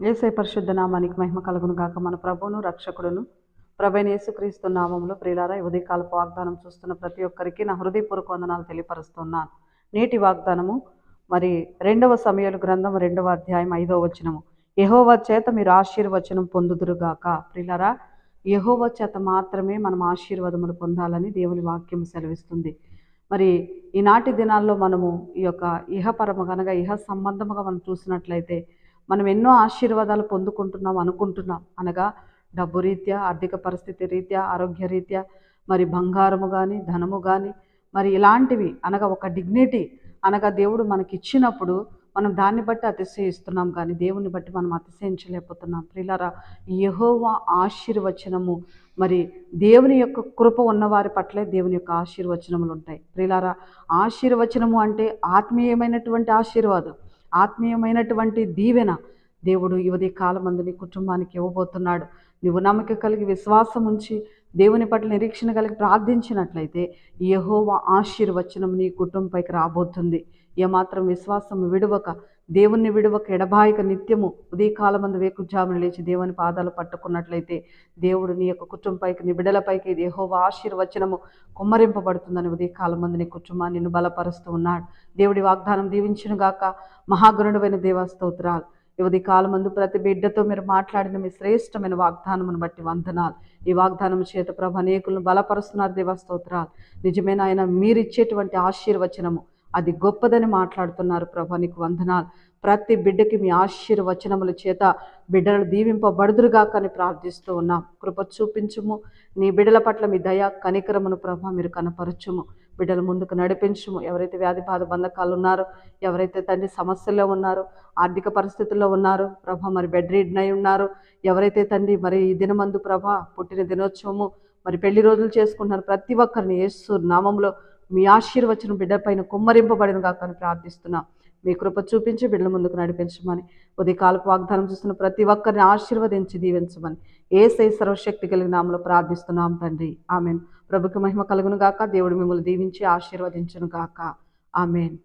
యేసయ్య పరిశుద్ధ నామానికి మహిమ కలుగును గాక. మన ప్రభువును రక్షకుడును ప్రభువైన యేసుక్రీస్తు నామములో ప్రియులారా, ఈ ఉదయకాలపు వాగ్దానం చూస్తున్న ప్రతి ఒక్కరికి నా హృదయపూర్వక వందనాలు తెలియపరుస్తున్నాను. నేటి వాగ్దానము మరి 2వ సమూయేలు గ్రంథం 2వ అధ్యాయం 5వ వచనము. యెహోవా చేత మీరు ఆశీర్వచనం పొందుదురుగాక. ప్రియులారా, యెహోవా చేత మాత్రమే మనం ఆశీర్వాదములు పొందాలని దేవుని వాక్యం సెలవిస్తుంది. మరి ఈనాటి దినాల్లో మనము ఈ యొక్క ఇహపరము అనగా ఇహ సంబంధముగా మనం చూసినట్లయితే మనం ఎన్నో ఆశీర్వాదాలు పొందుకుంటున్నాం అనుకుంటున్నాం. అనగా డబ్బు రీత్యా, ఆర్థిక పరిస్థితి రీత్యా, ఆరోగ్య రీత్యా, మరి బంగారము కానీ, ధనము కానీ, మరి ఇలాంటివి అనగా ఒక డిగ్నిటీ అనగా దేవుడు మనకి ఇచ్చినప్పుడు మనం దాన్ని బట్టి అతిశయిస్తున్నాం, కానీ దేవుని బట్టి మనం అతిశయించలేకపోతున్నాం. ప్రియులారా, యెహోవా ఆశీర్వచనము మరి దేవుని యొక్క కృప ఉన్నవారి పట్లే దేవుని యొక్క ఆశీర్వచనములు ఉంటాయి. ప్రియులారా, ఆశీర్వచనము అంటే ఆత్మీయమైనటువంటి ఆశీర్వాదం, ఆత్మీయమైనటువంటి దీవెన దేవుడు ఈ ఉదయ కాలమందు నీ కుటుంబానికి ఇవ్వబోతున్నాడు. నువ్వు నమ్మకం కలిగి విశ్వాసం ఉంచి దేవుని పట్ల నిరీక్షణ కలిగి ప్రార్థించినట్లయితే యెహోవా ఆశీర్వచనం నీ కుటుంబంపైకి రాబోతుంది. ఏమాత్రం విశ్వాసం విడవక, దేవుణ్ణి విడవక, ఎడబాయిక నిత్యము ఉదయకాలమందు వేకుజామున లేచి దేవుని పాదాలు పట్టుకున్నట్లయితే దేవుడు నీ యొక్క కుటుంబంపైకి, నీ బిడ్డలపైకి యెహోవా ఆశీర్వచనము కుమ్మరింపబడుతుందని ఉదయకాలమందు నీ కుటుంబాన్ని నిన్ను బలపరుస్తూ ఉన్నాడు. దేవుడి వాగ్దానం దీవించును గాక. మహాగణుడైన దేవా స్తోత్రాలు. ఈ ఉదయ కాలమందు ప్రతి బిడ్డతో మీరు మాట్లాడిన మీ శ్రేష్టమైన వాగ్దానమును బట్టి వందనాలు. ఈ వాగ్దానం చేత ప్రభు అనేకులను బలపరుస్తున్నారు దేవా స్తోత్రాలు. నిజమైన ఆయన మీరిచ్చేటువంటి ఆశీర్వచనము అది గొప్పదని మాట్లాడుతున్నారు ప్రభు, నీకు వందనాలు. ప్రతి బిడ్డకి మీ ఆశీర్వచనముల చేత బిడ్డలు దీవింపబడుదురుగా అని ప్రార్థిస్తూ ఉన్నాం. కృప చూపించుము. నీ బిడ్డల పట్ల మీ దయ కనికరమును ప్రభు మీరు కనపరచుము. బిడ్డలు ముందుకు నడిపించుము. ఎవరైతే వ్యాధి బాధ బంధకాలు ఉన్నారో, ఎవరైతే తండ్రి సమస్యల్లో ఉన్నారో, ఆర్థిక పరిస్థితుల్లో ఉన్నారో ప్రభ, మరి బెడ్ రీడ్ అయి ఉన్నారు, ఎవరైతే తండ్రి మరి ఈ దినమందు ప్రభ పుట్టిన దినోత్సవము మరి పెళ్లి రోజులు చేసుకుంటున్నారు, ప్రతి ఒక్కరిని యేసు నామంలో మీ ఆశీర్వచనం బిడ్డ పైన కుమ్మరింపబడిన గాక అని ప్రార్థిస్తున్నాం. మీ కృప చూపించి బిడ్డల ముందుకు నడిపించమని, ఉదయకాలపు వాగ్దానం చూస్తున్న ప్రతి ఒక్కరిని ఆశీర్వదించి దీవించమని యేసయ్య సర్వశక్తి కలిగిన నామములో ప్రార్థిస్తున్నాం తండ్రి. ఆమెన్. ప్రభుకి మహిమ కలుగును గాక. దేవుడు మిమ్మల్ని దీవించి ఆశీర్వదించును గాక. ఆమెన్.